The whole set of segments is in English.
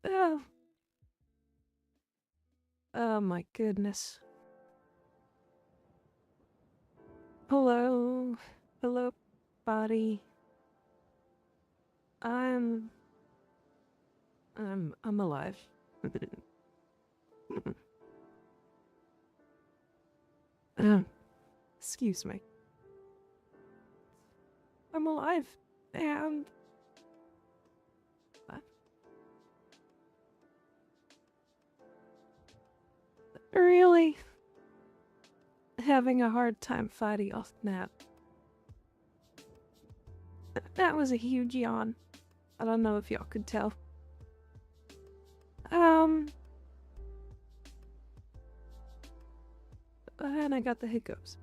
Oh, oh my goodness. Hello. Hello, body. I'm I'm alive. Excuse me. I'm alive. And I'm really having a hard time fighting off that. That was a huge yawn. I don't know if y'all could tell. Um, and I got the hiccups.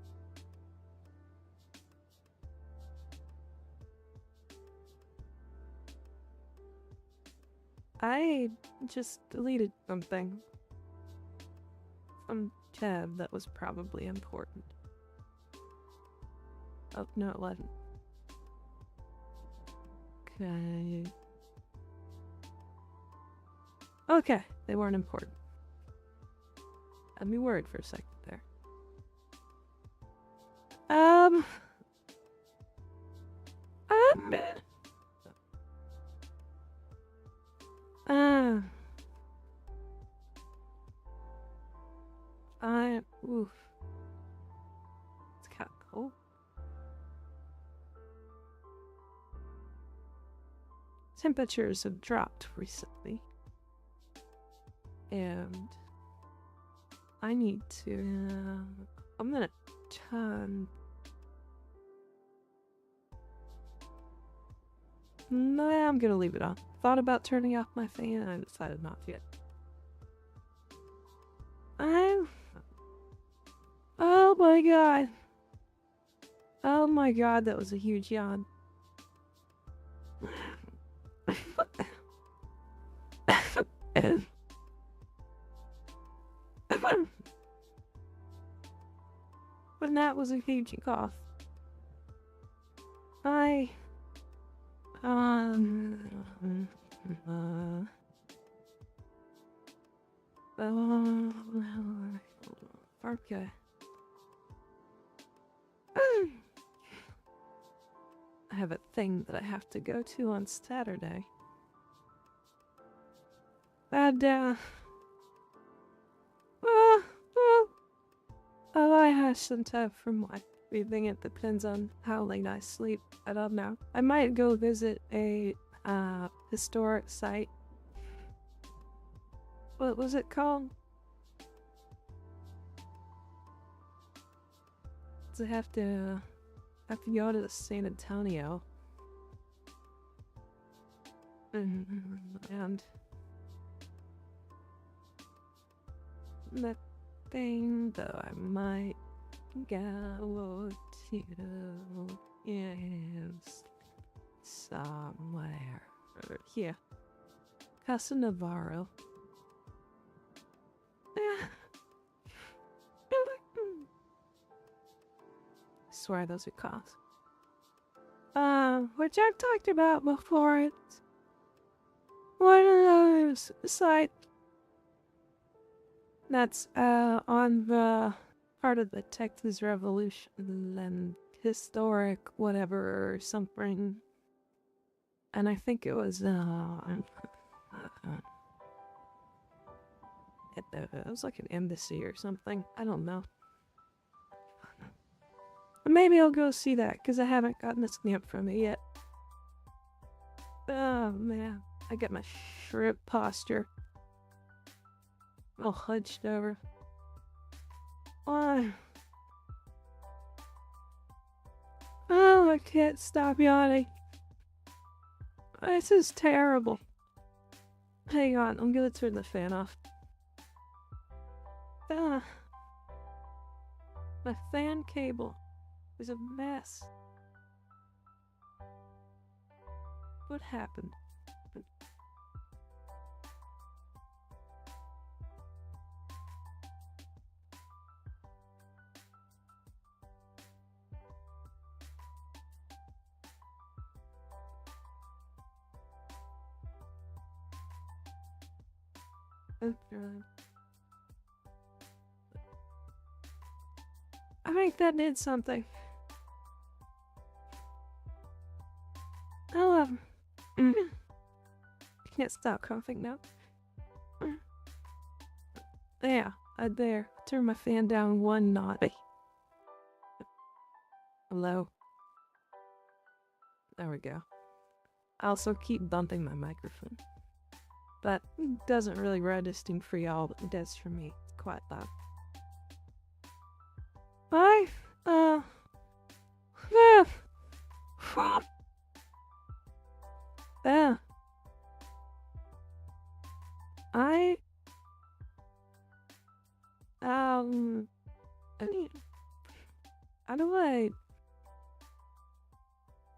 I just deleted something. Some tab that was probably important. Oh, no, it wasn't. Okay. Okay, they weren't important. Had me worried for a second there. Um, uh, oof. It's kind of cold. Temperatures have dropped recently. And I need to, I'm gonna turn. Nah, I'm gonna leave it on. Thought about turning off my fan and I decided not to yet. Oh my god. Oh my god, that was a huge yawn. But that was a huge cough. I um okay. I have a thing that I have to go to on Saturday. And oh, I have some time for my breathing. It depends on how late I sleep. I don't know. I might go visit a historic site. What was it called? So I have to go to San Antonio. And that thing though I might go to is somewhere here. Casa Navarro. I swear those are coughs. Which I've talked about before. It's one of those sites that's on the part of the Texas Revolution and historic whatever or something. And I think it was it was like an embassy or something. I don't know. Maybe I'll go see that because I haven't gotten a stamp from it yet. Oh man, I get my shrimp posture all hunched over. Why? Oh, I can't stop yawning. This is terrible. Hang on, I'm gonna turn the fan off. Ah, my fan cable is a mess. What happened? I think that did something. Oh, can't stop coughing now. Yeah, there. Turn my fan down one notch. Hello. There we go. I also keep bumping my microphone. But it doesn't really register for y'all, but it does for me. It's quite loud. How do I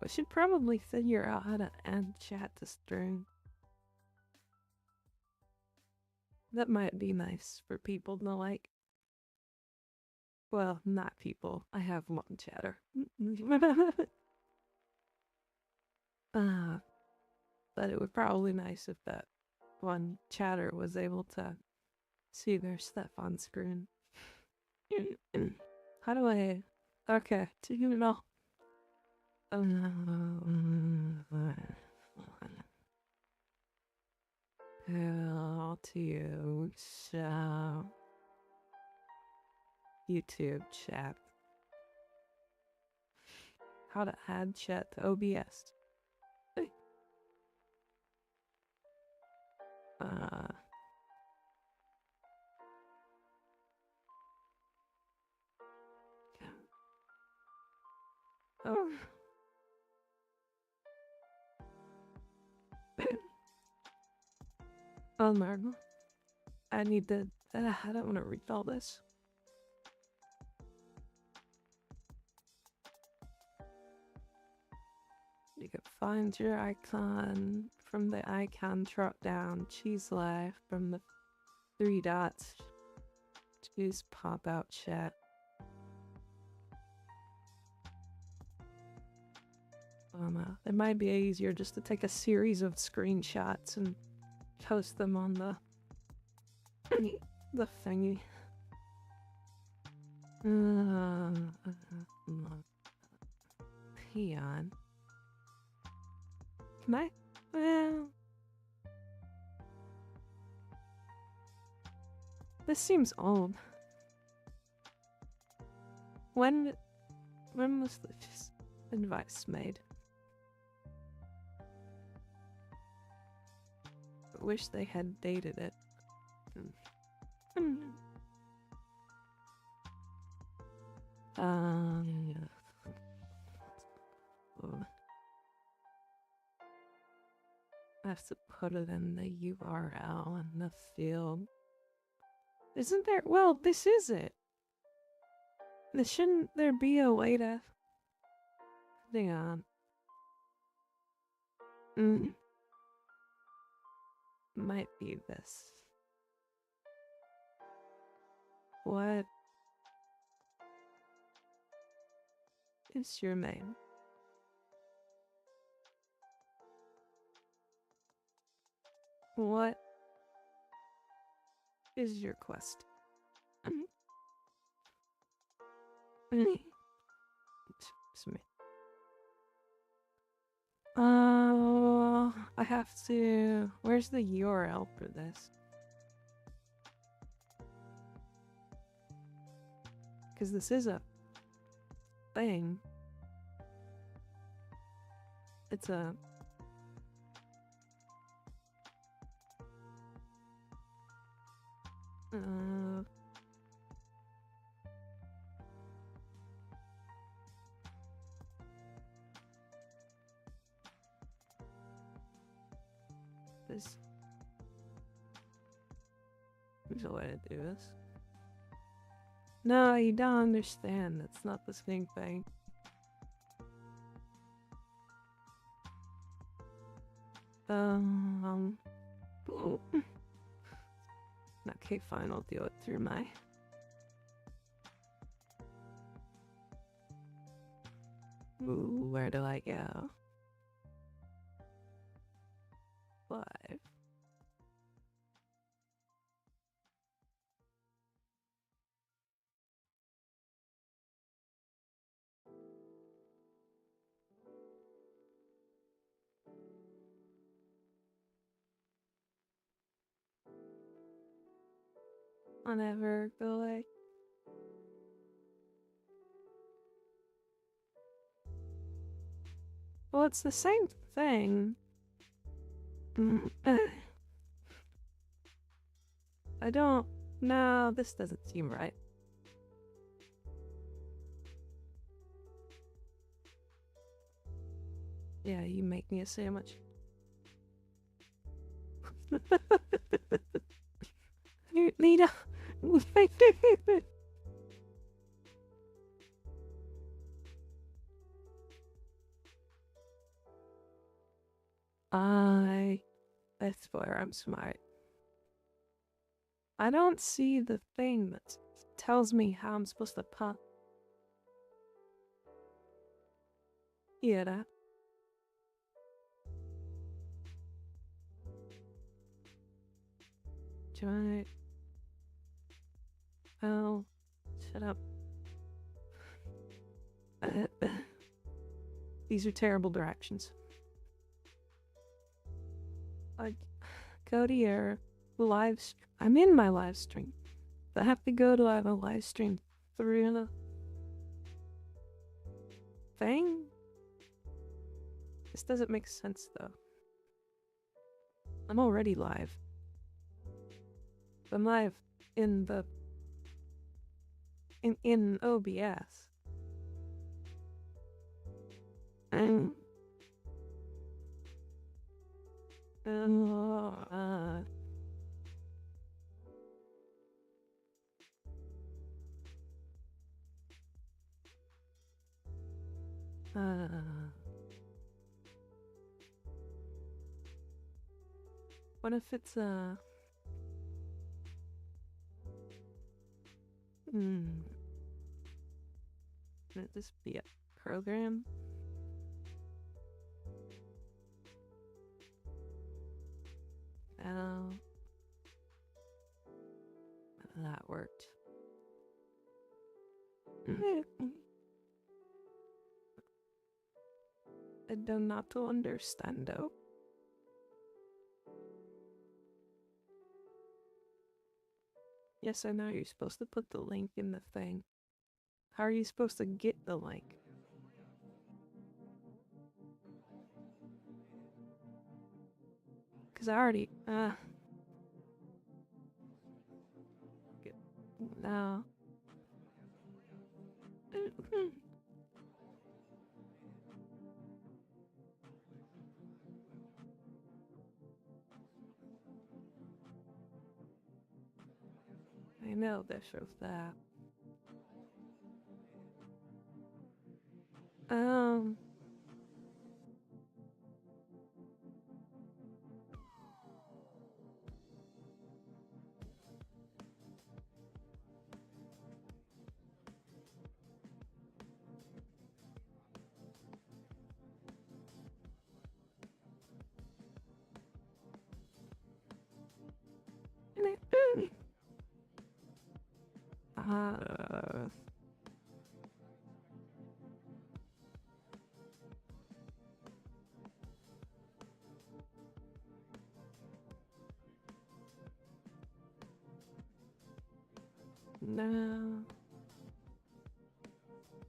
should probably figure out how to add chat to stream. That might be nice for people to like. Well, not people. I have one chatter. But it would probably be nice if that one chatter was able to see their stuff on screen. How do I... Okay, do you know? How to show YouTube chat. How to add chat to OBS. Oh. Oh, Margo. I need to. I don't want to read all this. You can find your icon from the icon drop down. Choose live from the 3 dots. Choose pop out chat. It might be easier just to take a series of screenshots and post them on the thingy. Peon. Can I? Well, this seems old. When was this advice made? I wish they had dated it. I have to put it in the URL in the field. Isn't there? Well, this is it. Shouldn't there be a way to... Hang on. Might be this. What is your name? What is your quest? I have to... Where's the URL for this? Because this is a thing. It's a... There's a way to do this. No, you don't understand. It's not the same thing. Okay, fine. I'll do it through my... Ooh, where do I go? Live. I'll never go away. Well, it's the same thing. I don't... No, this doesn't seem right. Yeah, you make me a sandwich. Nita! I swear I'm smart. I don't see the thing that tells me how I'm supposed to pop. Yeah, that. Try. Oh, shut up. These are terrible directions. Go to your live stream. I'm in my live stream. I have to go to have a live stream through the thing. This doesn't make sense though. I'm already live. I'm live in the in OBS. What if it's Could this be a program? Oh, that worked. I do not understand though. Yes, I know you're supposed to put the link in the thing. How are you supposed to get the link? Cause I already no. I know this or that. No.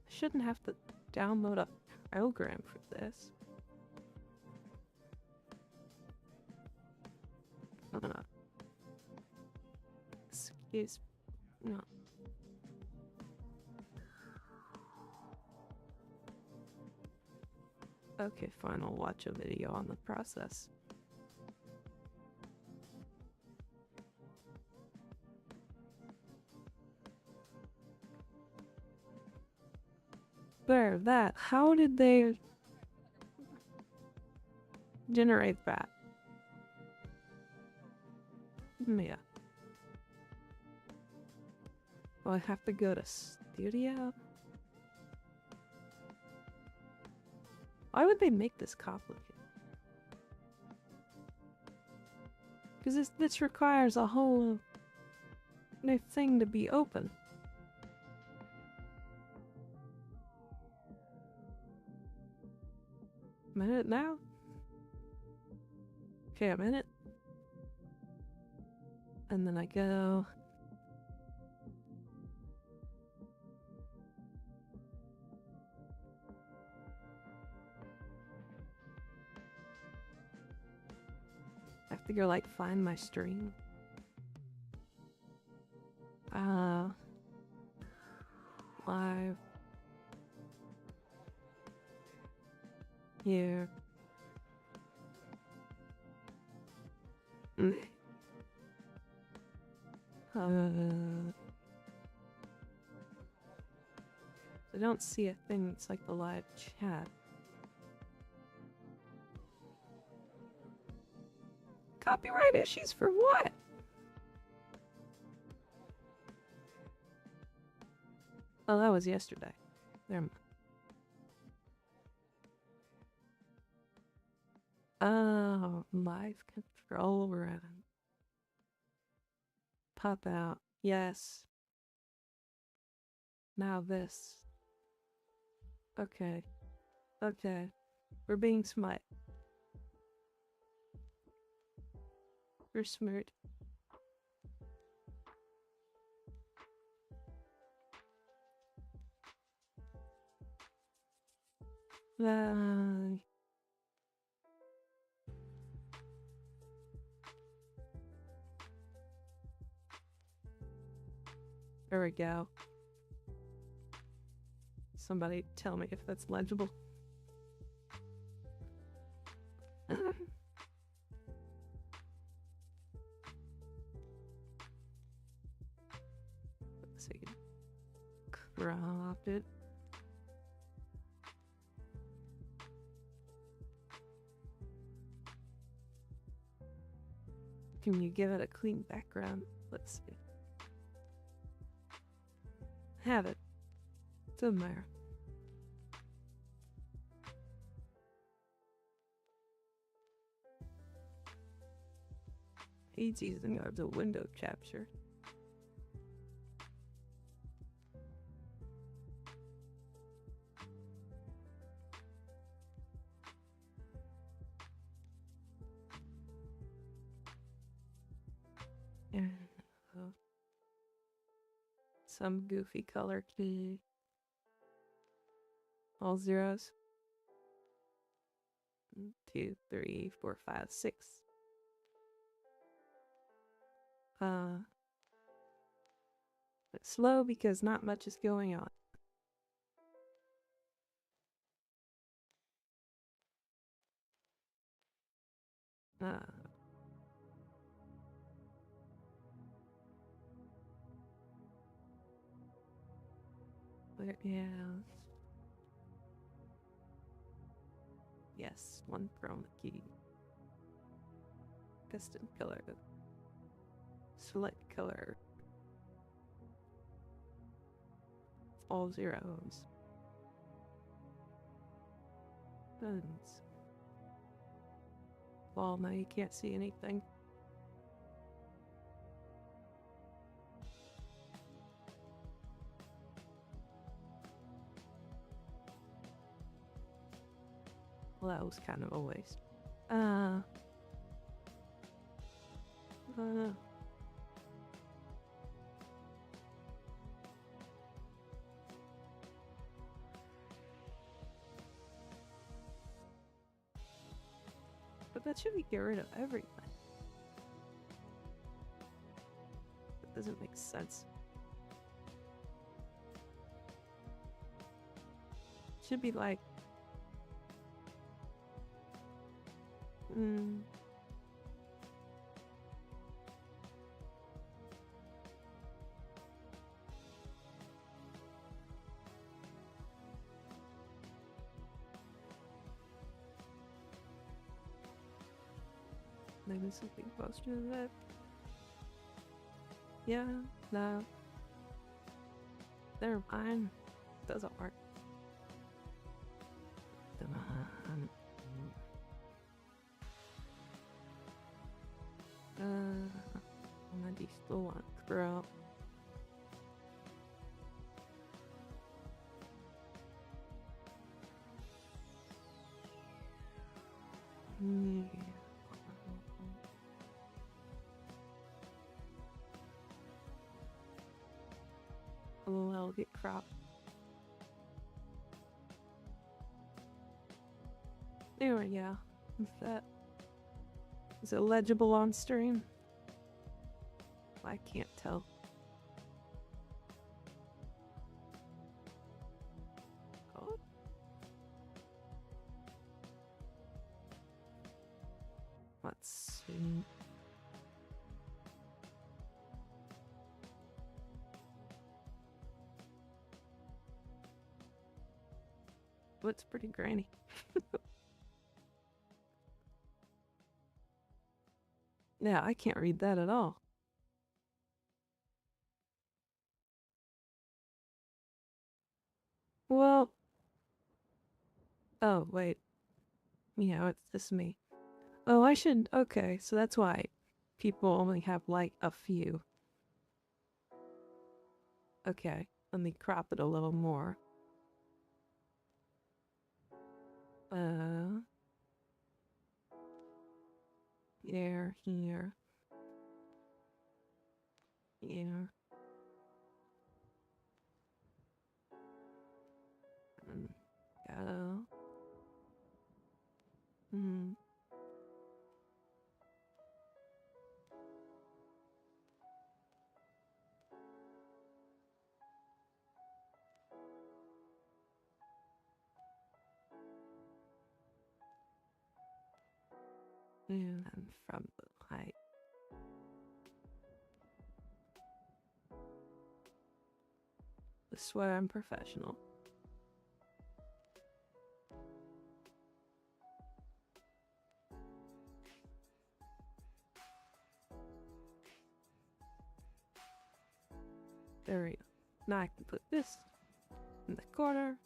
I shouldn't have to download a program for this. Excuse me. No. Okay, fine, I'll watch a video on the process. There, that. How did they generate that? Yeah. Well, I have to go to studio? Why would they make this complicated? Because this requires a whole new thing to be open. Minute now? Okay, a minute. And then I go figure, like, find my stream. Live. Here. I don't see a thing that's like the live chat. Copyright issues for what? Oh, that was yesterday. There. Oh, live control run. Pop out. Yes. Now this. Okay. Okay. We're being smart. We're smart. There we go. Somebody tell me if that's legible. Let's see. Cropped it. Can you give it a clean background? Let's see. Have it. Doesn't matter. He's using it as a window capture. And some goofy color key. All zeros. 1, 2, 3, 4, 5, 6. It's slow because not much is going on. Yeah. Yes, one chroma key. Custom color. Select color. All zeros. Buttons. Well, now you can't see anything. Well, that was kind of a waste. But that should be get rid of everything. That doesn't make sense. Should be like... Maybe something close to that. Yeah, no. Never mind. Doesn't work. Come on. I still want to throw out. Oh, I'll get cropped. There we go. That Is it legible on stream? I can't tell. Oh. Let's see. Oh, it's pretty grainy. Yeah, I can't read that at all. Well, oh, wait. Yeah, it's just me. Oh, I should, okay, so that's why people only have like a few. Okay, let me crop it a little more. Here, here. Here. Go. And from the height. I swear I'm professional. There we go. Now I can put this in the corner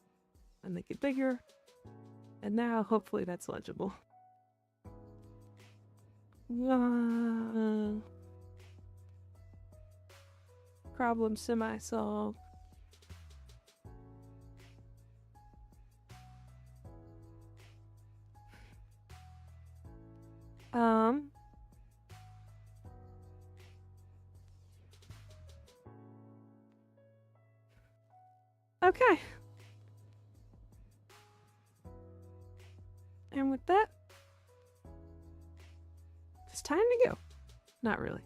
and make it bigger. And now hopefully that's legible. Problem semi-solved. Okay. And with that, it's time to go. Not really.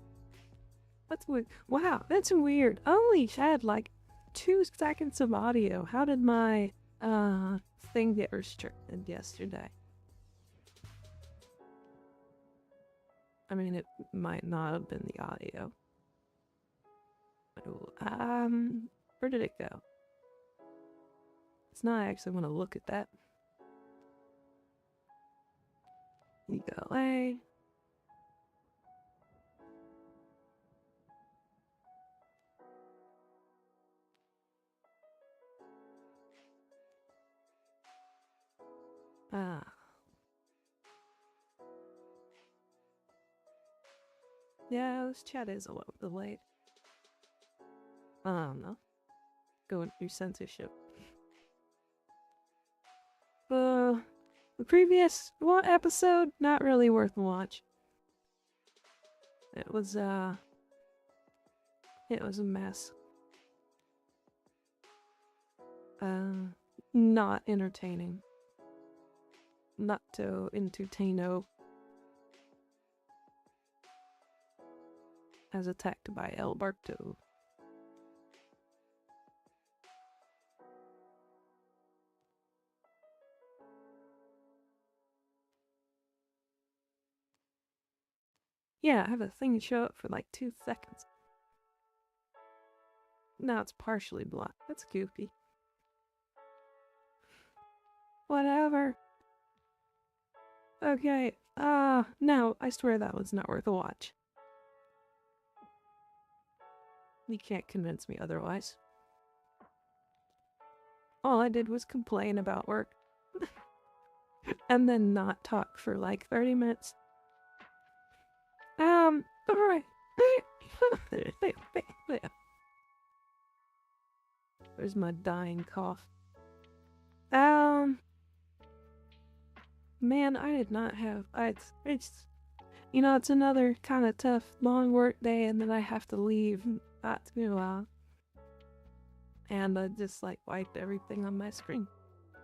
That's weird. Wow, that's weird. Only had like 2 seconds of audio. How did my thing get restricted yesterday? I mean, it might not have been the audio. Where did it go? It's not actually want to look at that. You go away. Yeah, this chat is a little delayed. No. Going through censorship. The previous episode, not really worth a watch. It was a mess. Not entertaining. Not to entertaino. As attacked by Alberto. Yeah, I have a thing show up for like 2 seconds. Now it's partially blocked. That's goofy. Whatever. Okay, no, I swear that was not worth a watch. You can't convince me otherwise. All I did was complain about work. And then not talk for like 30 minutes. Alright. There's my dying cough. Man, I did not have. It's you know, it's another kind of tough, long work day, and then I have to leave. Not too long. And I just like wiped everything on my screen.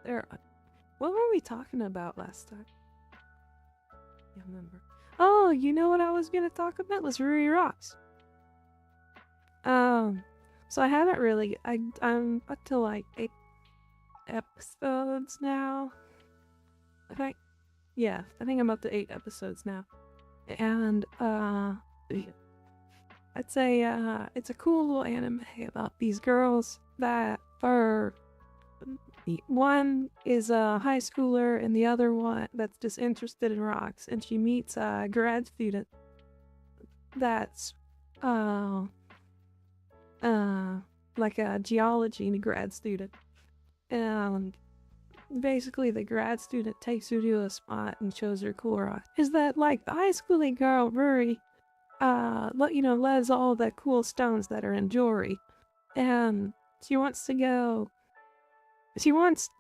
There. What were we talking about last time? I can't remember. Oh, you know what I was gonna talk about? Let's Ruri Rocks. So I haven't really. I'm up to like 8 episodes now. I think. Yeah, I think I'm up to 8 episodes now, and I'd say it's a cool little anime about these girls that are. One is a high schooler, and the other one that's just interested in rocks, and she meets a grad student that's uh like a geology grad student, and basically the grad student takes her to a spot and shows her cool rocks. Is that like the high schooling girl Ruri loves all the cool stones that are in jewelry, and she wants to go. She wants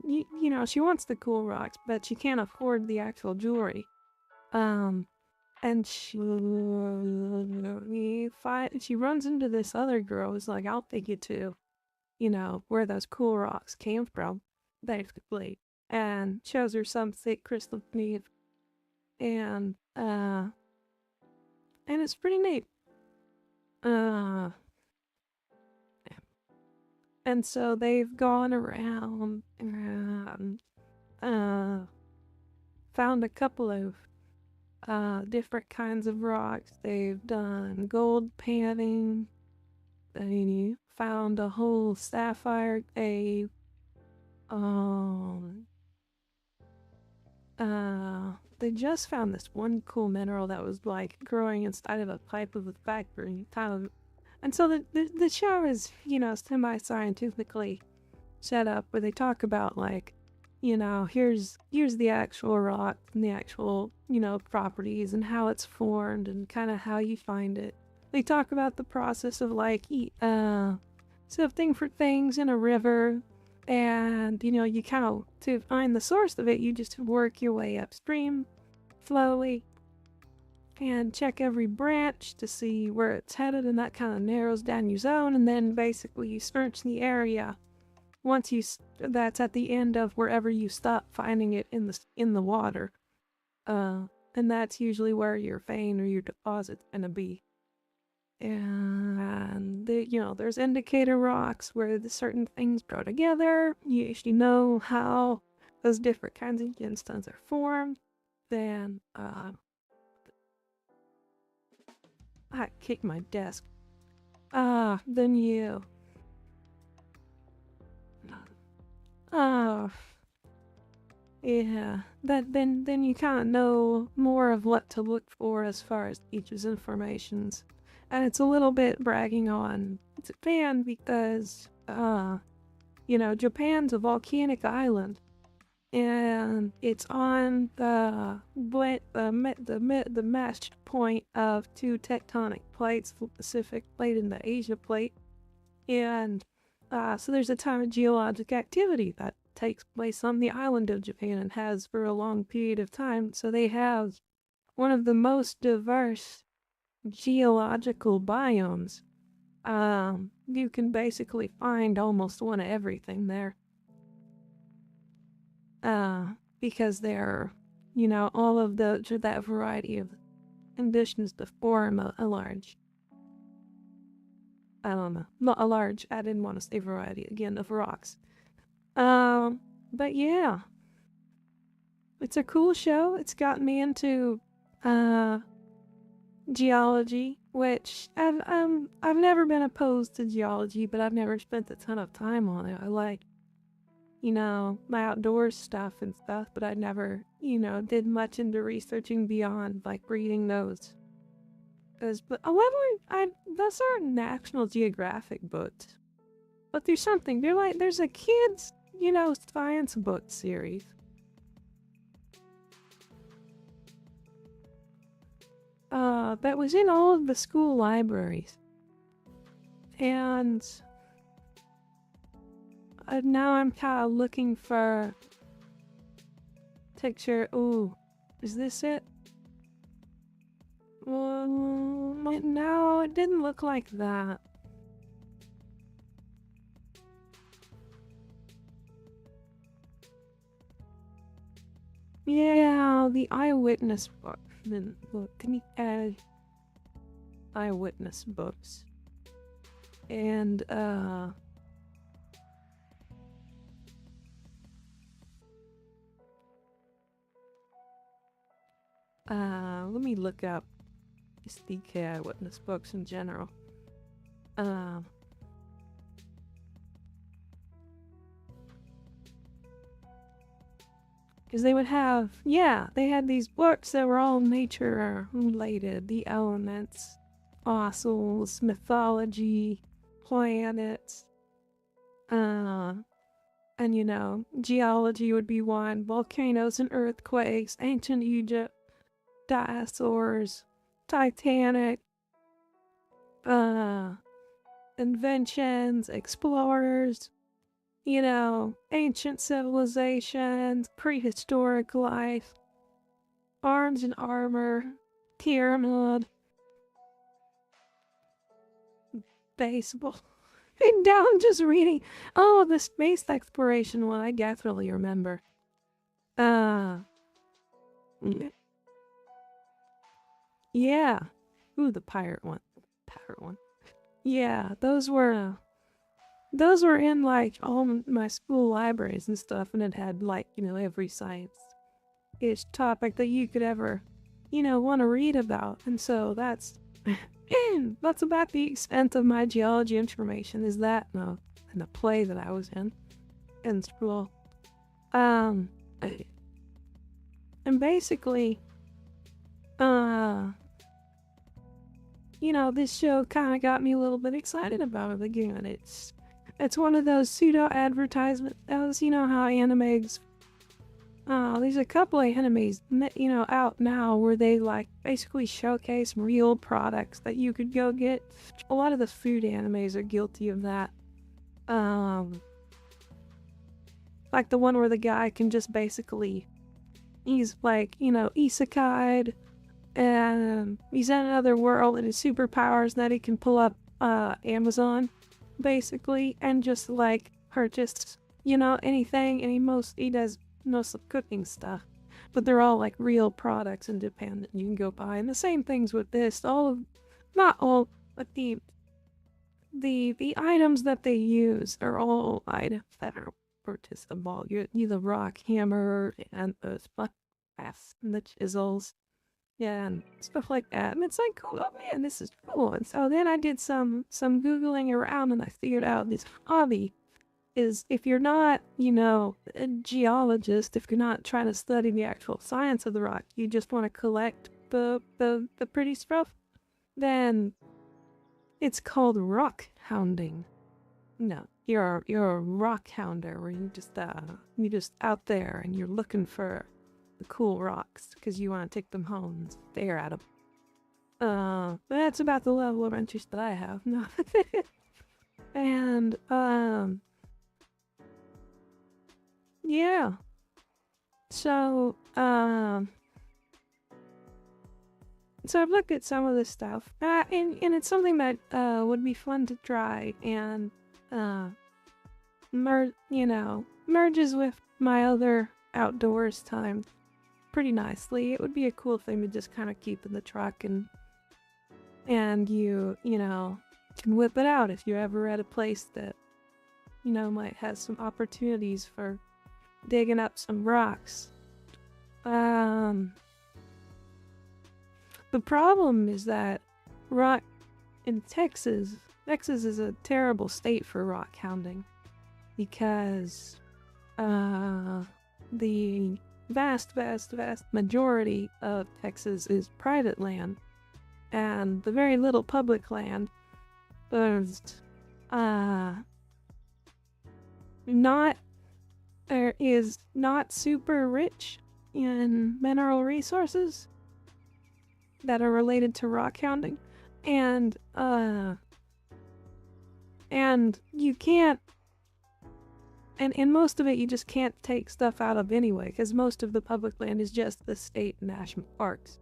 she wants the cool rocks, but she can't afford the actual jewelry. Um, and she runs into this other girl who's like, "I'll take you to, where those cool rocks came from," basically, and shows her some thick crystal cleave, and it's pretty neat. Uh, and so they've gone around and found a couple of different kinds of rocks. They've done gold panning. They found a whole sapphire cave. They just found this one cool mineral that was like growing inside of a pipe of a factory. And so the show is, semi-scientifically set up where they talk about like, here's the actual rock and the actual, properties and how it's formed and kind of how you find it. They talk about the process of like sifting for things in a river, and you kind of, to find the source of it, you just work your way upstream slowly and check every branch to see where it's headed, and that kind of narrows down your zone, and then basically you search the area once that's at the end of wherever you stop finding it in the water, and that's usually where your vein or your deposit's gonna be. And there's indicator rocks where the certain things grow together. You actually know how those different kinds of gemstones are formed. Then I kicked my desk. Then you yeah, then you kind of know more of what to look for as far as teacher's informations. And it's a little bit bragging on Japan because, Japan's a volcanic island, and it's on the mashed point of two tectonic plates, the Pacific plate and the Asia plate, and so there's a time of geologic activity that takes place on the island of Japan and has for a long period of time. So they have one of the most diverse geological biomes. You can basically find almost one of everything there. Because they're, all of that variety of conditions to form a large. I don't know. Not a large, I didn't want to say variety again, of rocks. But yeah. It's a cool show. It's got me into, geology, which I've never been opposed to geology, but I've never spent a ton of time on it. I like, my outdoors stuff and stuff, but I never, did much into researching beyond like reading those. But however, those are National Geographic books. But there's something, there's a kids, science book series. That was in all of the school libraries. And now I'm kind of looking for picture. Ooh, is this it? No, it didn't look like that. Yeah, the eyewitness book. then look, can you add eyewitness books? And let me look up SDK eyewitness books in general. Because they would have, yeah, they had these books that were all nature related, the elements, fossils, mythology, planets, and you know, geology would be one, volcanoes and earthquakes, ancient Egypt, dinosaurs, Titanic, inventions, explorers, you know, ancient civilizations, prehistoric life, arms and armor, pyramid, baseball. And now I'm just reading. Oh, the space exploration one, I definitely remember. Yeah. Ooh, the pirate one. Pirate one. Yeah, those were in like all my school libraries and stuff, and it had like, you know, every science-ish topic that you could ever, you know, want to read about. And so that's that's about the extent of my geology information, is that in the play that I was in school. And basically, you know, this show kind of got me a little bit excited about it again. It's one of those pseudo advertisement. You know how animes. There's a couple of animes, you know, out now where they like basically showcase real products that you could go get. A lot of the food animes are guilty of that. Like the one where the guy can just basically, he's like, you know, isekai'd, and he's in another world, and his superpowers that he can pull up Amazon, basically, and just like purchase, you know, anything, and he does most of cooking stuff, but they're all like real products, independent, you can go buy. And the same things with this. Not all, but the items that they use are all items that are purchasable. You the rock hammer and the glass and the chisels, yeah, and stuff like that. And it's like, cool, oh man, this is cool. And so then I did some googling around, and I figured out this hobby is, if you're not, you know, a geologist, if you're not trying to study the actual science of the rock, you just want to collect the pretty stuff, then it's called rock hounding. No, you're a rock hounder, where you just out there and you're looking for the cool rocks because you want to take them home and stare at them. That's about the level of interest that I have. No. And yeah. So I've looked at some of this stuff, and it's something that would be fun to try, and merges with my other outdoors time pretty nicely. It would be a cool thing to just kind of keep in the truck, and you know, can whip it out if you're ever at a place that, you know, might have some opportunities for digging up some rocks. The problem is that rock in Texas is a terrible state for rock hounding, because the vast majority of Texas is private land, and the very little public land is not super rich in mineral resources that are related to rock hounding, and you can't, and most of it you just can't take stuff out of anyway, because most of the public land is just the state national parks,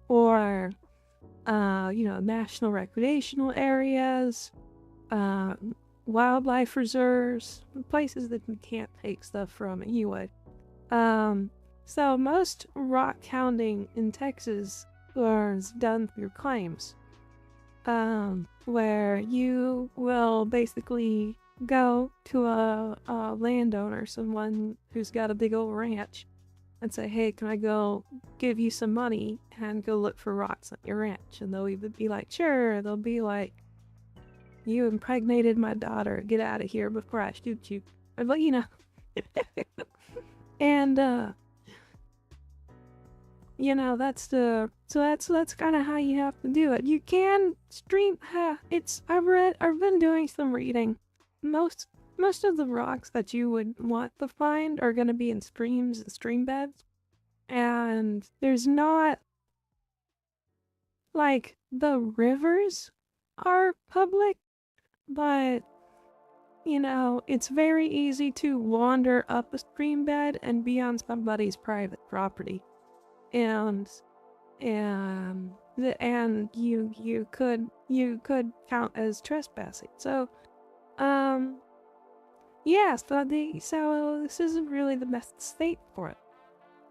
or you know, national recreational areas, wildlife reserves, places that you can't take stuff from anyway. So most rock hounding in Texas was done through claims, where you will basically go to a landowner, someone who's got a big old ranch, and say, hey, can I go give you some money and go look for rocks on your ranch? And they'll either be like, sure, they'll be like, you impregnated my daughter, get out of here before I shoot you. But you know, and you know, that's kind of how you have to do it. You can stream. I've been doing some reading. Most of the rocks that you would want to find are going to be in streams and stream beds, and there's not like the rivers are public, but you know, it's very easy to wander up a stream bed and be on somebody's private property. And you could count as trespassing. So yeah, so this isn't really the best state for it.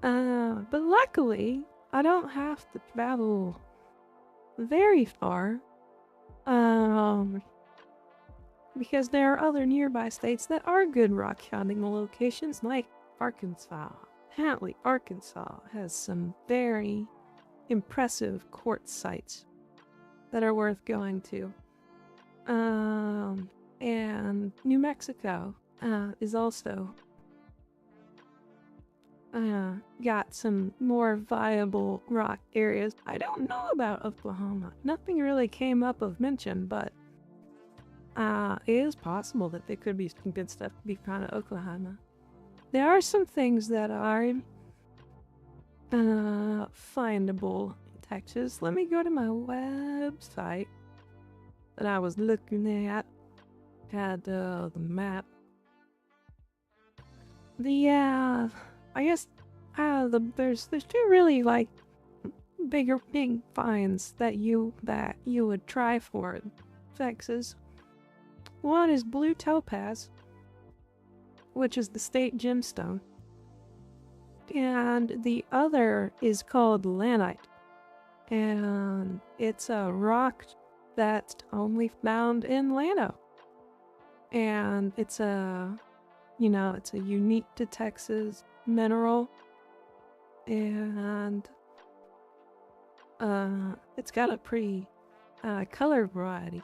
But luckily I don't have to travel very far. Because there are other nearby states that are good rock hounding locations, like Arkansas. Apparently, Arkansas has some very impressive quartz sites that are worth going to. And New Mexico is also got some more viable rock areas. I don't know about Oklahoma. Nothing really came up of mention, but it is possible that there could be some good stuff to be found at Oklahoma. There are some things that are findable in Texas. Let me go to my website that I was looking at. Had the map. I guess there's two really like big finds that you would try for in Texas. One is blue topaz, which is the state gemstone, and the other is called lanite, and it's a rock that's only found in Llano, and it's a unique to Texas mineral, and it's got a pretty color variety.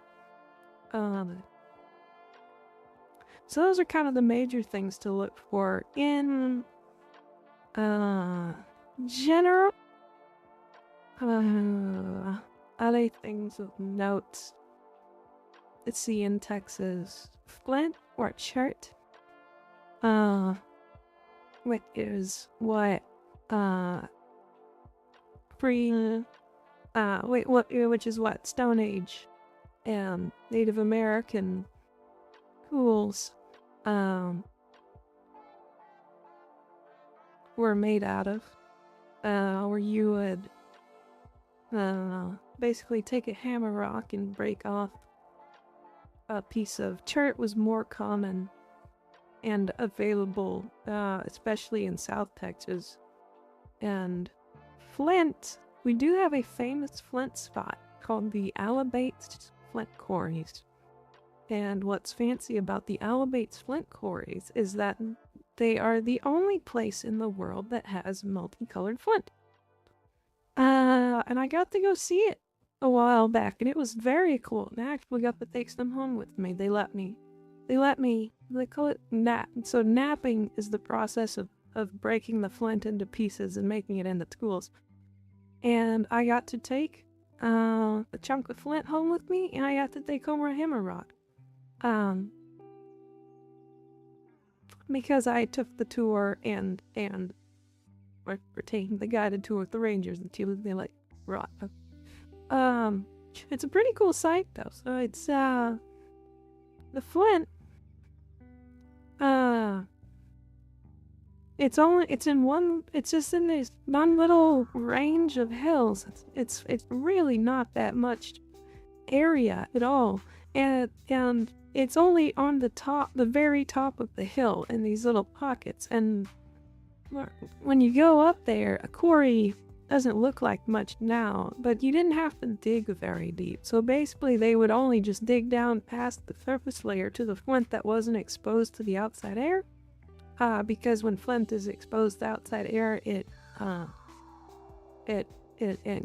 So those are kind of the major things to look for in general. Other things of note. Let's see, in Texas, flint or chert, which is what which is what Stone Age and Native American tools were made out of, where you would basically take a hammer rock and break off a piece of chert. Was more common and available, especially in South Texas. And flint, we do have a famous flint spot called the Alabates Flint Quarries. And what's fancy about the Alabates Flint Quarries is that they are the only place in the world that has multicolored flint. And I got to go see it a while back, and it was very cool. And I actually got to take some home with me. They call it nap. So napping is the process of breaking the flint into pieces and making it into tools. And I got to take a chunk of flint home with me, and I got to take home a hammer rock. Because I took the tour and we're taking the guided tour with the Rangers until they like rock. It's a pretty cool site though. So it's the flint. It's just in this one little range of hills. It's really not that much area at all, and it's only on the very top of the hill in these little pockets, and when you go up there, a quarry doesn't look like much now, but you didn't have to dig very deep. So basically, they would only just dig down past the surface layer to the flint that wasn't exposed to the outside air. Because when flint is exposed to outside air, it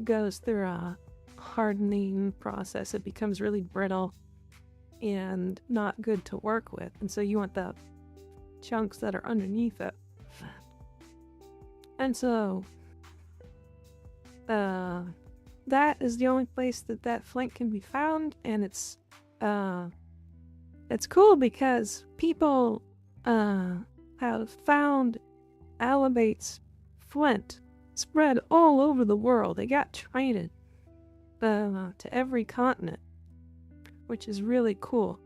goes through a hardening process. It becomes really brittle and not good to work with. And so you want the chunks that are underneath it. And so that is the only place that flint can be found, and it's cool because people have found Alabate's flint spread all over the world. They got traded to every continent, which is really cool.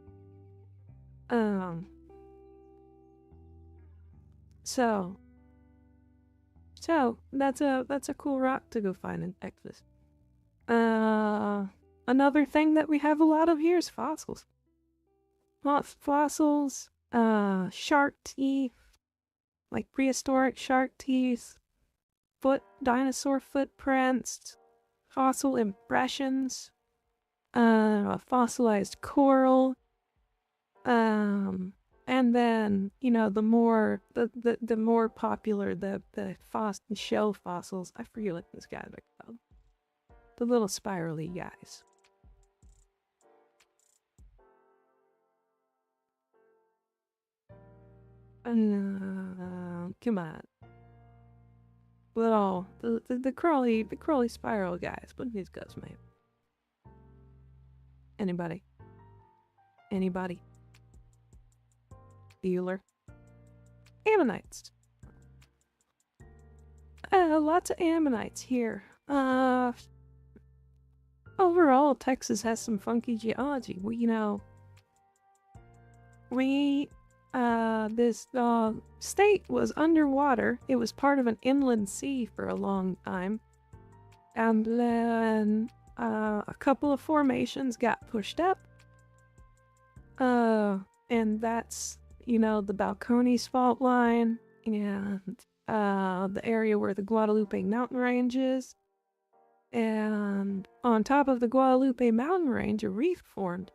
So that's a cool rock to go find in Texas. Another thing that we have a lot of here is fossils. Fossils, shark teeth, like prehistoric shark teeth, dinosaur footprints, fossil impressions, fossilized coral, and then, you know, the more popular, the shell fossils. I forget what this guy is called. The little spirally guys. Come on. Little the crawly spiral guys. What are these guys made? Anybody? Bueller. Ammonites. Lots of ammonites here. Overall, Texas has some funky geology. This state was underwater. It was part of an inland sea for a long time. And then a couple of formations got pushed up. And that's, the Balcones fault line and the area where the Guadalupe mountain range is. And on top of the Guadalupe mountain range, a reef formed.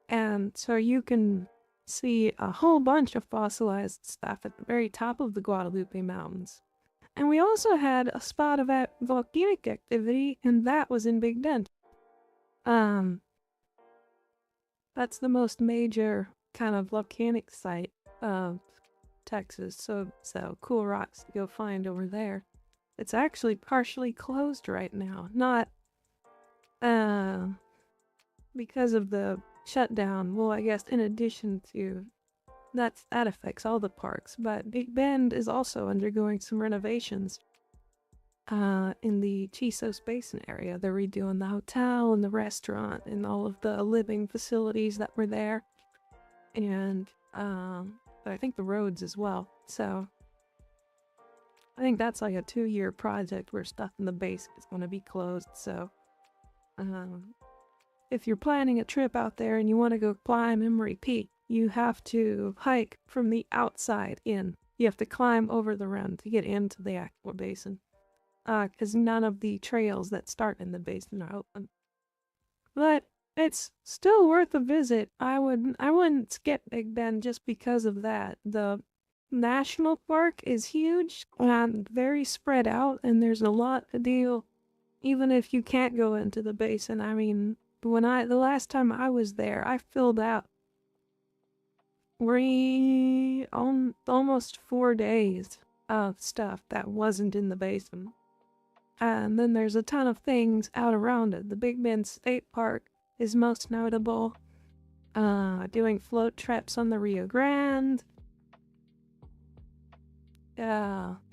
And so you can see a whole bunch of fossilized stuff at the very top of the Guadalupe Mountains. And we also had a spot of volcanic activity, and that was in Big Bend. That's the most major kind of volcanic site of Texas, so cool rocks to go find over there. It's actually partially closed right now, not because of the shutdown. Well, I guess in addition to that affects all the parks, but Big Bend is also undergoing some renovations in the Chisos Basin area. They're redoing the hotel and the restaurant and all of the living facilities that were there, and I think the roads as well. So I think that's like a 2-year project where stuff in the base is going to be closed. So if you're planning a trip out there and you want to go climb Emery Peak, you have to hike from the outside in. You have to climb over the rim to get into the actual basin. Because none of the trails that start in the basin are open. But it's still worth a visit. I wouldn't skip Big Bend just because of that. The national park is huge and very spread out, and there's a lot to do, even if you can't go into the basin. I mean, the last time I was there, I filled out almost 4 days of stuff that wasn't in the basin. And then there's a ton of things out around it. The Big Bend State Park is most notable. Doing float trips on the Rio Grande.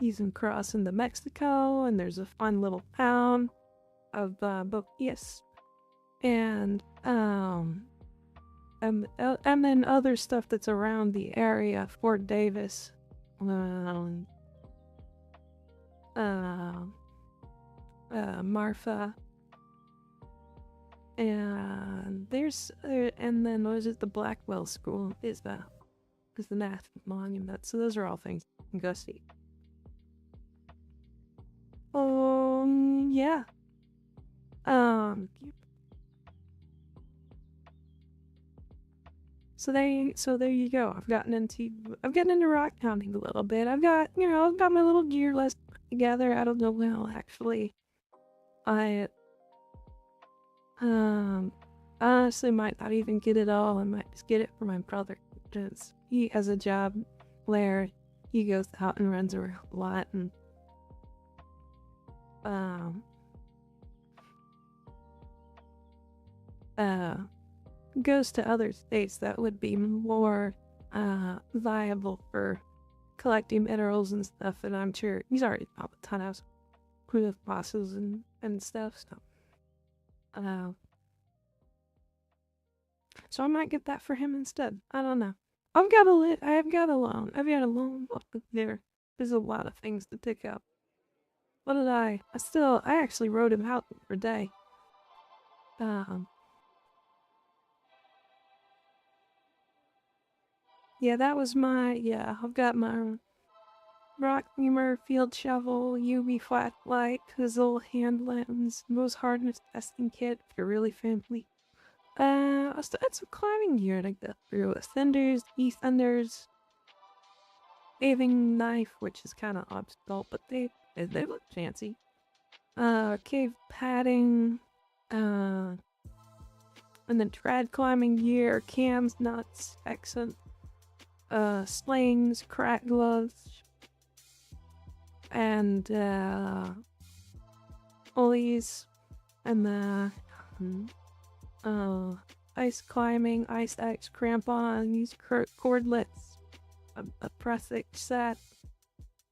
Using crossing the Mexico, and there's a fun little town of Boquias. And then other stuff that's around the area, Fort Davis, Marfa, and and then what is it? The Blackwell School is the national monument. So those are all things you can go see. Yeah. Um, so there you go. I've gotten into rock pounding a little bit. I've got my little gear list together. I don't know, well, actually, I, honestly might not even get it all. I might just get it for my brother, because he has a job where he goes out and runs around a lot, and, uh, goes to other states that would be more viable for collecting minerals and stuff, and I'm sure he's already got a ton of with bosses and stuff, uh, so I might get that for him instead. I don't know. I've got a long book there. There's a lot of things to tick up. What did I actually wrote him out for day. Yeah, that was I've got my rock humor, field shovel, UV flashlight, Fizzle, hand lens, most hardness testing kit if you're really family. I still had some climbing gear to go through. Ascenders, descenders, paving knife, which is kind of obstacle, but they look fancy. Cave padding, and then trad climbing gear, cams, nuts, accent, slings, crack gloves, and pulleys, and the ice climbing, ice axe, crampons, cordlets, a pressing set,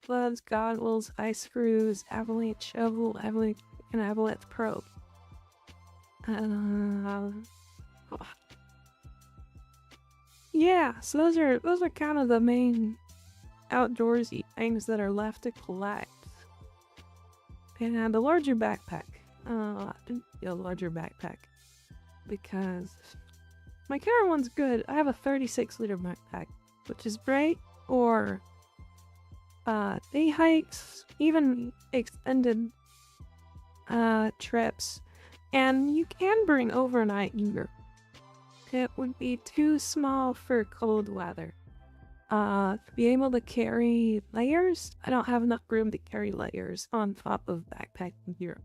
gloves, goggles, ice screws, avalanche shovel, and avalanche probe. Yeah, so those are kind of the main outdoorsy things that are left to collect. And the larger backpack. I didn't get a larger backpack because my current one's good. I have a 36-liter backpack, which is great for day hikes, even extended trips, and you can bring overnight gear. It would be too small for cold weather. To be able to carry layers, I don't have enough room to carry layers on top of backpacking gear.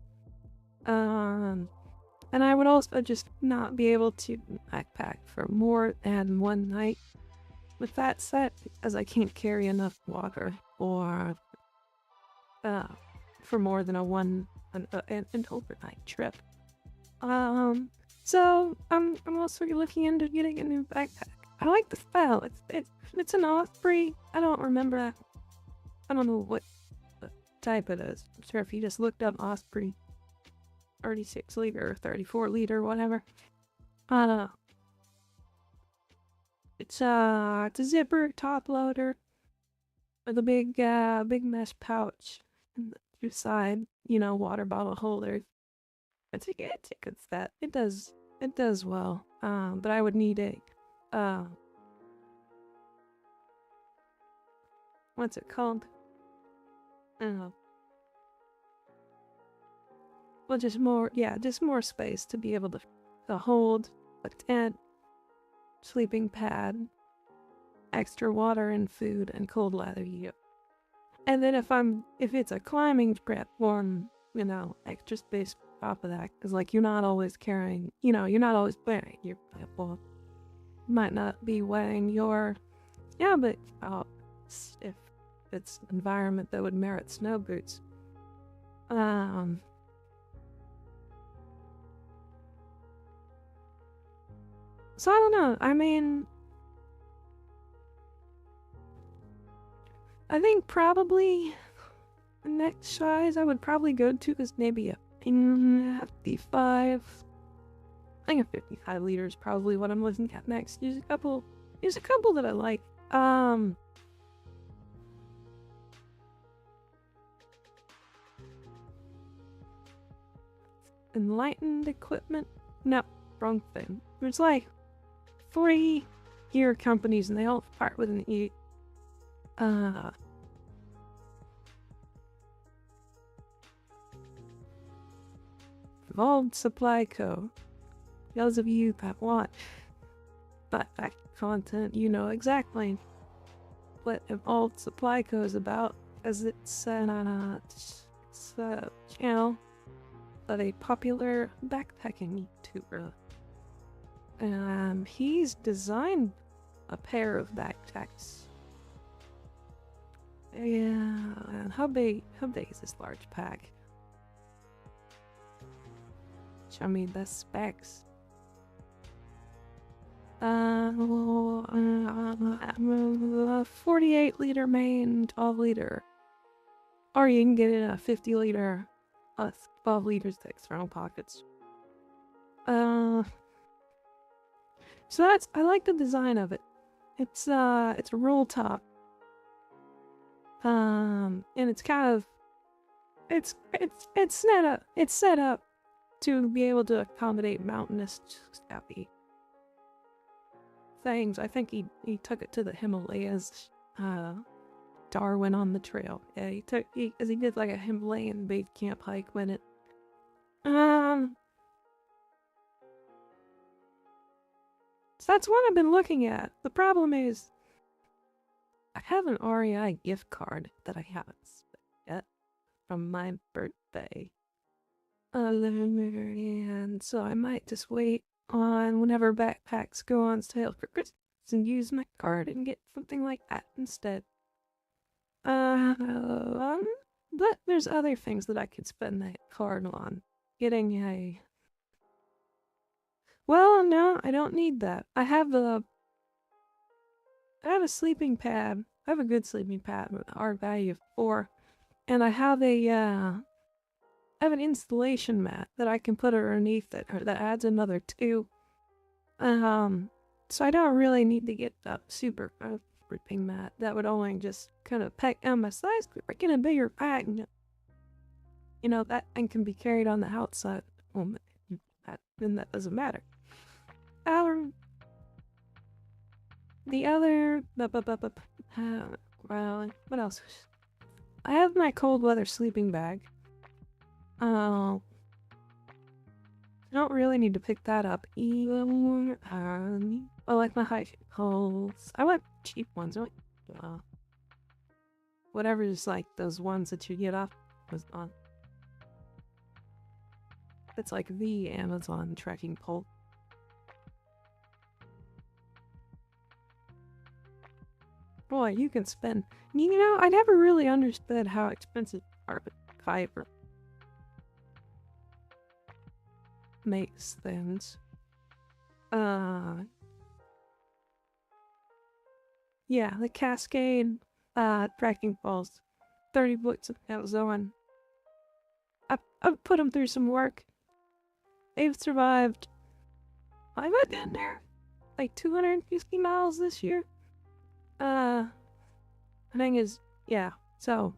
And I would also just not be able to backpack for more than one night with that set because I can't carry enough water or for more than an overnight trip. So I'm also looking into getting a new backpack. I like the style. It's an Osprey. I don't remember. I don't know what type it is. I'm sure if you just looked up Osprey, 36-liter, 34-liter, whatever. It's a zipper top loader with a big mesh pouch and the two side, water bottle holders. It's a good set. It does well. But I would need a what's it called? I don't know. Well, just more space to be able to hold a tent, sleeping pad, extra water and food, and cold leather gear. And then if it's a climbing platform, extra space on top of that, because you're not always carrying, you're not always wearing your platform. Might not be wearing your, but if it's an environment that would merit snow boots. So I don't know. I mean, I think probably the next size I would probably go to is maybe a 55. I think a 55 liter is probably what I'm looking at next. There's a couple that I like. Enlightened equipment? No, wrong thing. There's 3 gear companies and they all start with an E. Evolved Supply Co. Those of you that want backpack content, you know exactly what Evolved Supply Co. is about, as it's a channel of a popular backpacking YouTuber. He's designed a pair of backpacks. Yeah, and how big is this large pack? Show me the specs. 48 liter main, 12 liter. Or you can get it in a 50 liter, 12 liters to external pockets. So I like the design of it. It's a roll top. And it's kind of, it's set up to be able to accommodate mountainous happy things. I think he took it to the Himalayas. Darwin on the trail. Yeah, he did like a Himalayan base camp hike when it. So that's what I've been looking at. The problem is, I have an REI gift card that I haven't spent yet from my birthday. And so I might just wait on whenever backpacks go on sale for Christmas and use my card and get something like that instead. But there's other things that I could spend that card on. Getting a... Well, no, I don't need that. I have a sleeping pad. I have a good sleeping pad with a R value of 4. And I have an installation mat that I can put underneath it, or that adds another 2. So I don't really need to get a super sleeping mat. That would only just kind of pack down my size, get a bigger pack. You know, that and can be carried on the outside. Well, then that doesn't matter. The other... well, what else? I have my cold weather sleeping bag. I don't really need to pick that up either. I like my high poles. I want cheap ones. I want, whatever is like those ones that you get off Amazon. It's like the Amazon trekking pole. Boy, you can spend... You know, I never really understood how expensive carbon fiber makes things. Yeah, the Cascade trekking poles. 30 bucks of Amazon. I've put them through some work. They've survived. I've been there like 250 miles this year. The thing is, yeah, so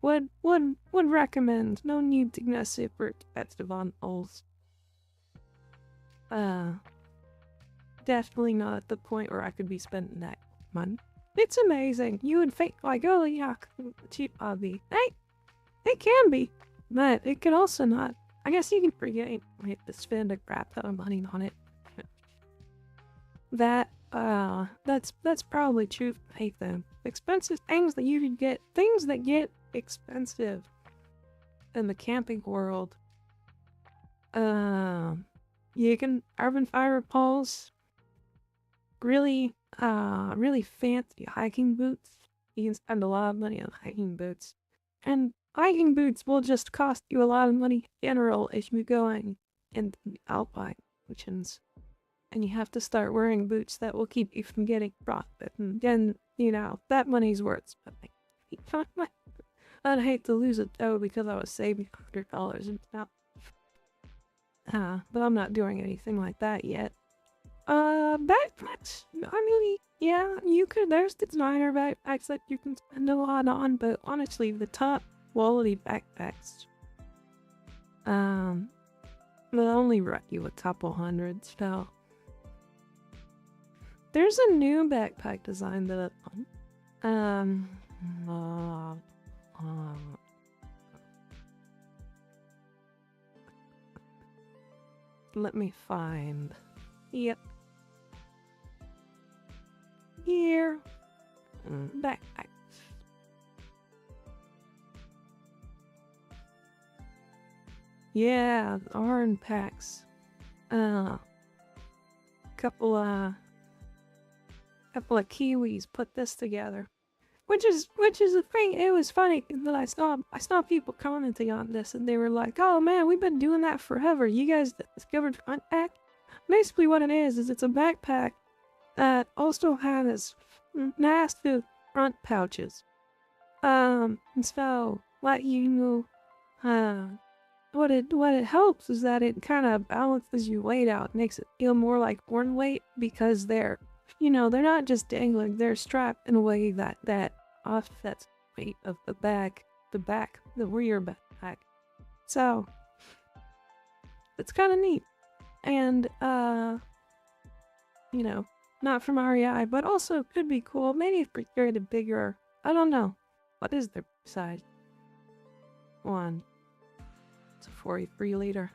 would recommend. No need to get super expensive on poles. Definitely not at the point where I could be spending that money. It's amazing. You would think like, oh yeah, cheap hobby. Hey, it can be, but it could also not. I guess you can forget you have to spend a crap ton of money on it. That's probably true. I hate them. Expensive things that you can get. Things that get expensive in the camping world. You can carbon fiber poles. Really fancy hiking boots. You can spend a lot of money on hiking boots. And hiking boots will just cost you a lot of money in general if you're going in the alpine regions. And you have to start wearing boots that will keep you from getting frostbite. And then, you know, that money's worth spending. I'd hate to lose a toe because I was saving $100 and now. But I'm not doing anything like that yet. Backpacks. I mean, yeah, you could. There's designer backpacks that you can spend a lot on, but honestly, the top quality backpacks, will only wreck you a couple hundreds, so. There's a new backpack design that let me find. Yep. Here. Backpack. Yeah, Arn packs. Couple of Kiwis put this together. Which is the thing. It was funny that I saw people commenting on this, and they were like, "Oh man, we've been doing that forever. You guys discovered front pack." Basically, what it is it's a backpack that also has massive front pouches. And so what it helps is that it kind of balances your weight out, makes it feel more like born weight because they're not just dangling, they're strapped in a way that offsets the weight of the rear backpack. So it's kind of neat. And not from REI, but also could be cool. Maybe if we carried a bigger, I don't know. What is their size? One. It's a 43 liter.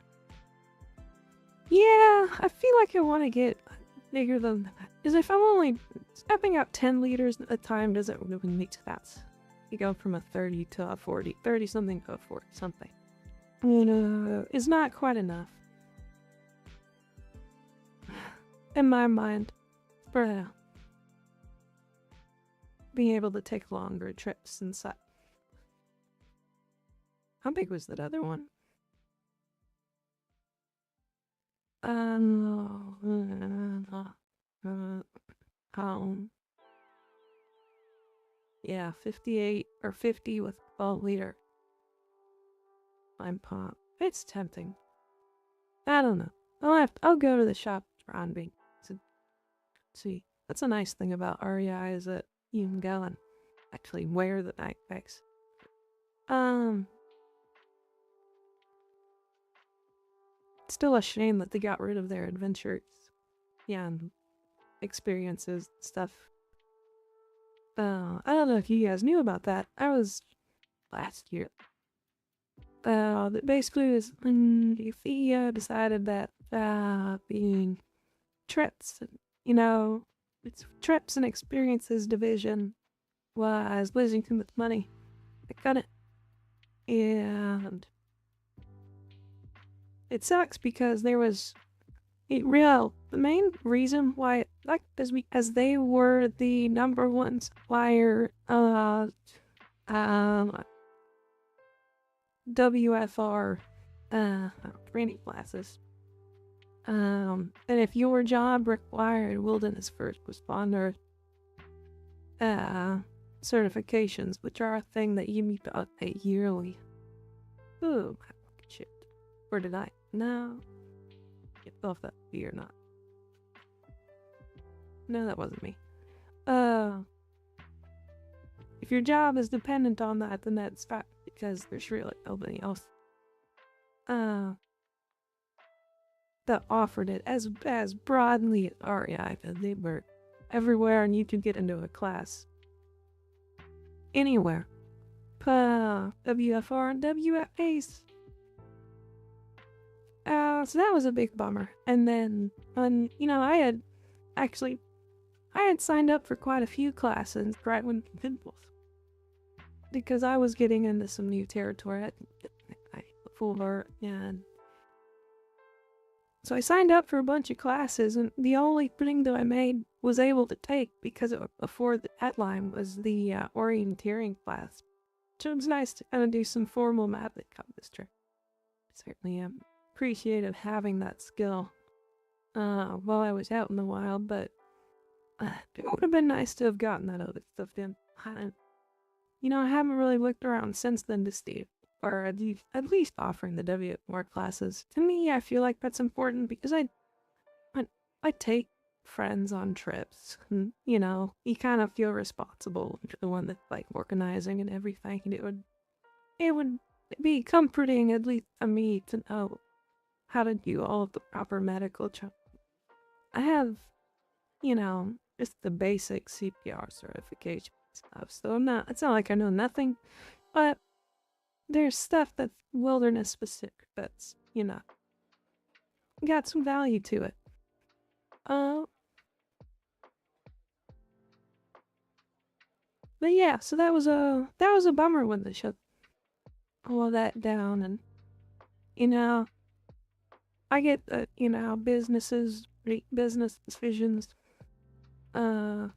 Yeah, I feel like I want to get bigger than that. Because if I'm only stepping out 10 liters at a time, doesn't really make sense. You go from a 30 to a 40, 30 something to a 40 something. It's not quite enough. In my mind, for being able to take longer trips and such. How big was that other one? Yeah, 58 or 50 with 12 liter. I'm pop. It's tempting. I don't know. I'll go to the shop around me to see. That's a nice thing about REI is that you can go and actually wear the backpacks. It's still a shame that they got rid of their adventures. Yeah, and experiences and stuff. I don't know if you guys knew about that. I was last year. That basically was when the decided that being trips, it's trips and experiences division was losing too much money. I cut it. And it sucks because there was the main reason why is because they were the number one supplier WFR training classes. And if your job required wilderness first responder certifications, which are a thing that you need to update yearly. Ooh, shit. Or did I? No. Get off that B or not. No, that wasn't me. If your job is dependent on that, then that's fine, because there's really nobody else that offered it as broadly as REI. They were everywhere, and you could get into a class anywhere. WFR and WFAs. So that was a big bummer. And then, I had signed up for quite a few classes right when Pinballs. Because I was getting into some new territory before, and so I signed up for a bunch of classes, and the only thing that I was able to take because before the deadline was the orienteering class. So it was nice to kind of do some formal math that come this trip. Certainly am appreciative having that skill while I was out in the wild, but it would have been nice to have gotten that other stuff in. I haven't really looked around since then to see, or at least offering the WFR classes. To me, I feel like that's important because I take friends on trips, and, you kind of feel responsible. You're the one that's like organizing and everything, and it would be comforting, at least to me, to know how to do all of the proper medical checks. I have, just the basic CPR certification stuff, so it's not like I know nothing, but there's stuff that's wilderness specific that's, got some value to it. But yeah, so that was a bummer when they shut all that down, and you know, I get that, businesses, business decisions, uh,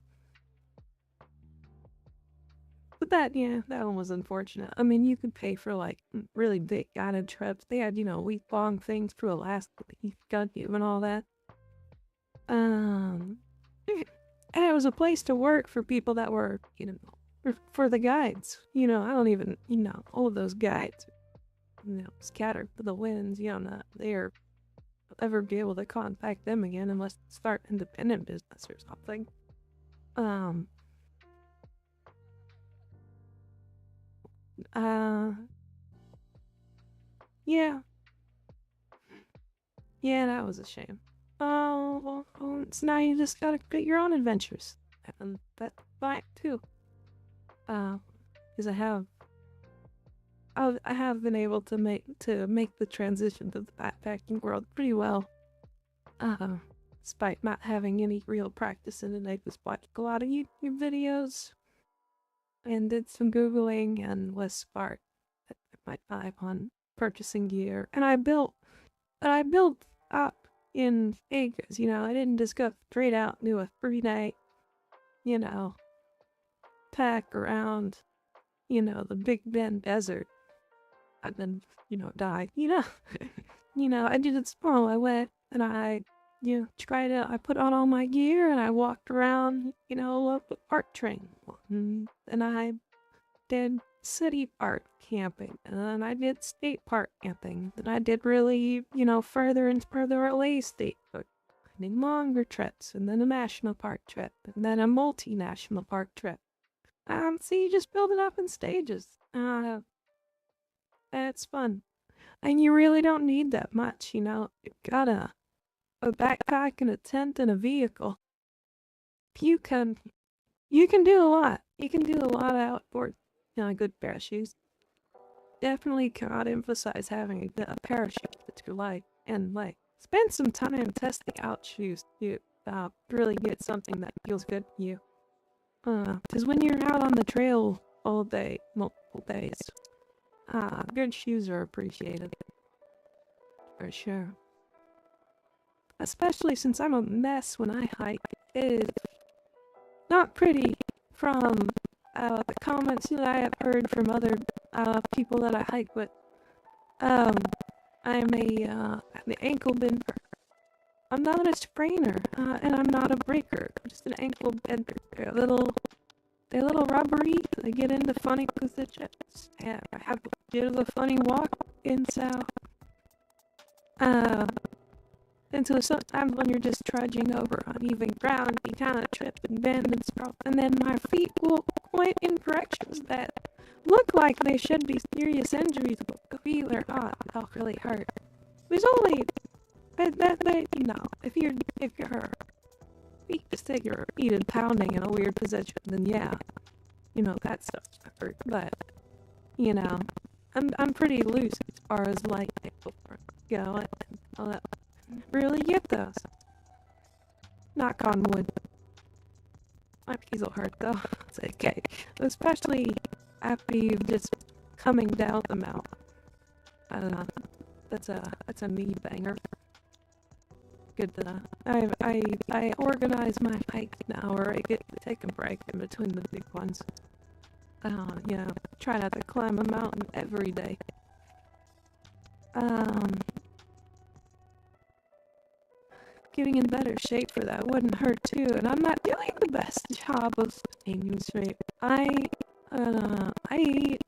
but that one was unfortunate. I mean, you could pay for like really big guided trips. They had, week-long things through Alaska, the Gunview and all that. And it was a place to work for people that were, for the guides. I don't even, all of those guides, scattered to the winds. Not there ever be able to contact them again unless they start independent business or something. Yeah. Yeah, that was a shame. Oh, well, so now you just gotta get your own adventures. And that's fine, too. Because I have been able to make the transition to the backpacking world pretty well. Despite not having any real practice in it, I just watched a lot of YouTube videos and did some Googling and was smart at my time on purchasing gear. And I built up in acres, I didn't just go straight out and do a 3-night, pack around, the Big Bend Desert and then, die. I did it small. I went and I, tried it. I put on all my gear and I walked around, local park train. And I did city park camping, and then I did state park camping. Then I did really, further and further away state park, and longer trips, and then a national park trip, and then a multinational park trip. So you just build it up in stages. It's fun. And you really don't need that much, You've got a backpack and a tent and a vehicle. You can do a lot. You can do a lot outboard. A good pair of shoes. Definitely cannot emphasize having a pair of shoes that you like, and spend some time testing out shoes to really get something that feels good for you. Because when you're out on the trail all day, multiple days, good shoes are appreciated. For sure. Especially since I'm a mess when I hike. It is not pretty from the comments that I have heard from other people that I hike with. I'm an ankle bender. I'm not a sprainer, and I'm not a breaker. I'm just an ankle bender. They're a little rubbery. They get into funny positions. And I have a bit of a funny walk in south. And so sometimes when you're just trudging over uneven ground, you kind of trip and bend and sprawl, and then my feet will point in directions that look like they should be serious injuries, but they're not. They'll really hurt. There's only if your feet just take your feet and pounding in a weird position, then yeah, that stuff's hurt. But I'm pretty loose as far as go. Really get those. Knock on wood. My feet will hurt though. It's okay. Especially after you've just coming down the mountain. I don't know. That's a knee banger. Good I organize my hike now where I get to take a break in between the big ones. Try not to climb a mountain every day. Getting in better shape for that wouldn't hurt too, and I'm not doing the best job of staying in shape. I eat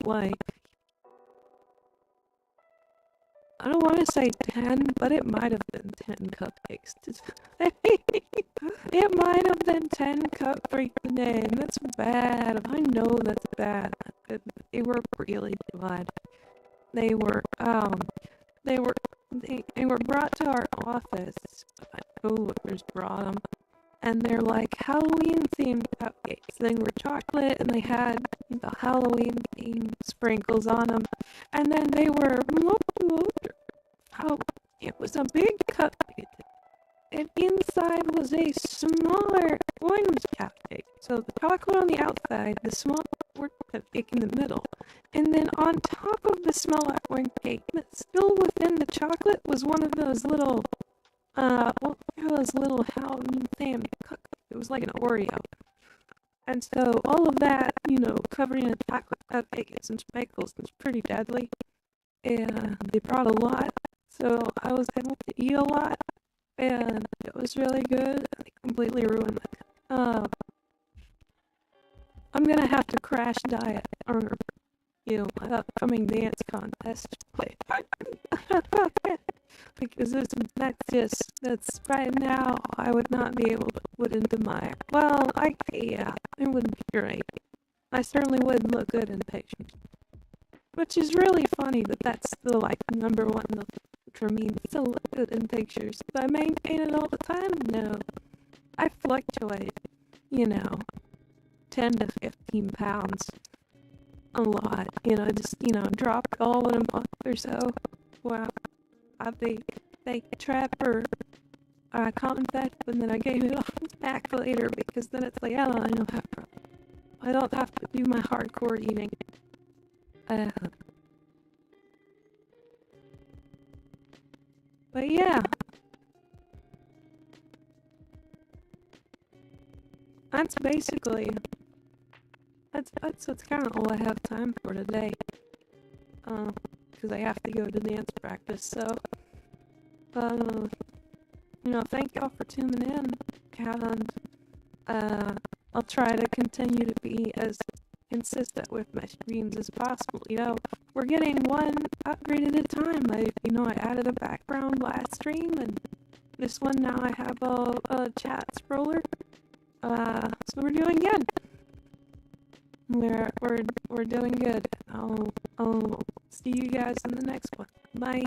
I don't want to say 10, but it might have been 10 cupcakes. It might have been 10 cupcakes a day, and that's bad. I know that's bad. They were really bad. They were brought to our office. My coworkers brought them, and they're like Halloween-themed cupcakes. They were chocolate, and they had the Halloween-themed sprinkles on them, and then they were It was a big cupcake, and inside was a smaller orange cupcake. So the chocolate on the outside, the small orange cupcake in the middle, and then on top of the smaller orange cake, but still within the chocolate, was one of those little, what are those little, how do you say 'em? It was like an Oreo. And so all of that, covering a chocolate cupcake and some sprinkles was pretty deadly. And they brought a lot, so I was able to eat a lot, and it was really good. They completely ruined my. I'm gonna have to crash diet or, my upcoming dance contest. Because that's right now, I would not be able to put into my, yeah, it wouldn't be great. I certainly wouldn't look good in pictures. Which is really funny that that's still like number one for me. Still look good in pictures. Do I maintain it all the time? No. I fluctuate, 10 to 15 pounds. A lot. Just, drop it all in a month or so. Wow. I take a trap or I contact, and then I gave it back later because then it's like, I don't have to do my hardcore eating. But yeah. That's basically, that's kind of all I have time for today. Because I have to go to dance practice, so, thank y'all for tuning in, and, I'll try to continue to be as consistent with my streams as possible. We're getting one upgrade at a time. I added a background last stream, and this one now I have a chat scroller. So we're doing good. We're doing good. I'll see you guys in the next one. Bye.